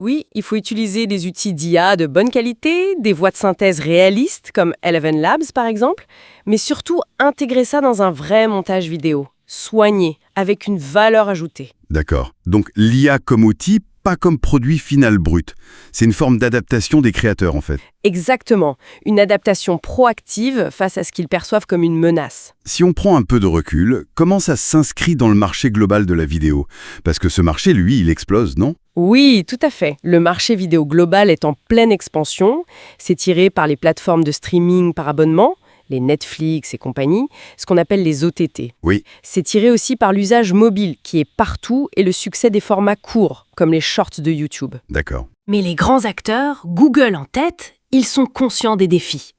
Oui, il faut utiliser des outils d'IA de bonne qualité, des voix de synthèse réalistes comme Eleven Labs par exemple, mais surtout intégrer ça dans un vrai montage vidéo, soigné, avec une valeur ajoutée. D'accord. Donc l'IA comme outil, pas comme produit final brut. C'est une forme d'adaptation des créateurs en fait. Exactement, une adaptation proactive face à ce qu'ils perçoivent comme une menace. Si on prend un peu de recul, comment ça s'inscrit dans le marché global de la vidéo? Parce que ce marché, lui, il explose, non? Oui, tout à fait. Le marché vidéo global est en pleine expansion. C'est tiré par les plateformes de streaming par abonnement, les Netflix et compagnie, ce qu'on appelle les OTT. Oui. C'est tiré aussi par l'usage mobile qui est partout et le succès des formats courts, comme les shorts de YouTube. D'accord. Mais les grands acteurs, Google en tête, ils sont conscients des défis.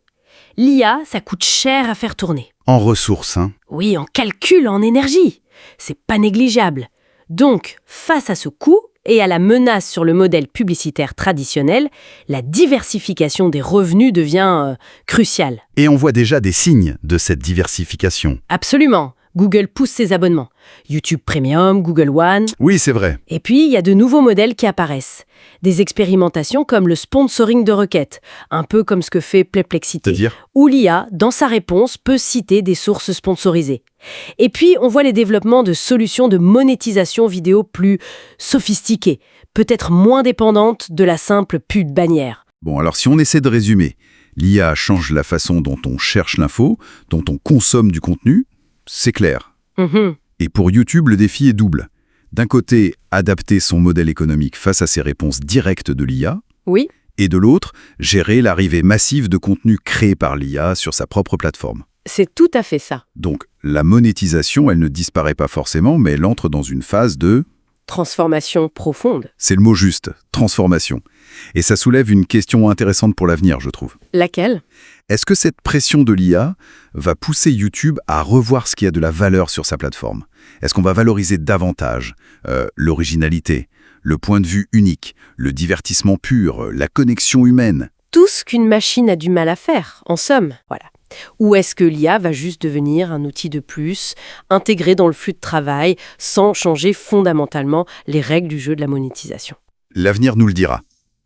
L'IA, ça coûte cher à faire tourner. En ressources, hein? Oui, en calcul, en énergie. C'est pas négligeable. Donc, face à ce coût et à la menace sur le modèle publicitaire traditionnel, la diversification des revenus devient cruciale. Et on voit déjà des signes de cette diversification. Absolument. Google pousse ses abonnements. YouTube Premium, Google One. Oui, c'est vrai. Et puis, il y a de nouveaux modèles qui apparaissent. Des expérimentations comme le sponsoring de requêtes, un peu comme ce que fait Perplexity, C'est-à-dire? où l'IA, dans sa réponse, peut citer des sources sponsorisées. Et puis, on voit les développements de solutions de monétisation vidéo plus sophistiquées, peut-être moins dépendantes de la simple pub bannière. Bon, alors si on essaie de résumer, l'IA change la façon dont on cherche l'info, dont on consomme du contenu, c'est clair. Mhm. Et pour YouTube, le défi est double. D'un côté, adapter son modèle économique face à ces réponses directes de l'IA, Oui, et de l'autre, gérer l'arrivée massive de contenu créé par l'IA sur sa propre plateforme. c'est tout à fait ça. Donc, la monétisation, elle ne disparaît pas forcément, mais elle entre dans une phase de... Transformation profonde. C'est le mot juste, transformation. Et ça soulève une question intéressante pour l'avenir, je trouve. Laquelle? Est-ce que cette pression de l'IA va pousser YouTube à revoir ce qui a de la valeur sur sa plateforme? Est-ce qu'on va valoriser davantage l'originalité, le point de vue unique, le divertissement pur, la connexion humaine? Tout ce qu'une machine a du mal à faire, en somme. Voilà. Ou est-ce que l'IA va juste devenir un outil de plus, intégré dans le flux de travail, sans changer fondamentalement les règles du jeu de la monétisation? L'avenir nous le dira.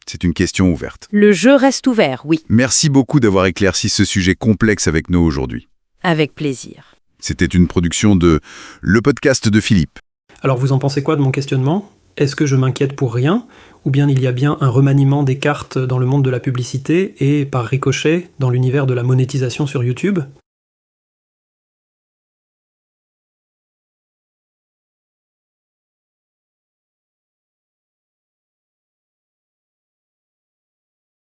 C'est une question ouverte. Le jeu reste ouvert, oui, Merci beaucoup d'avoir éclairci ce sujet complexe avec nous aujourd'hui. avec plaisir. C'était une production de Le Podcast de Philippe. Alors vous en pensez quoi de mon questionnement? Est-ce que je m'inquiète pour rien? Ou bien il y a bien un remaniement des cartes dans le monde de la publicité et, par ricochet, dans l'univers de la monétisation sur YouTube?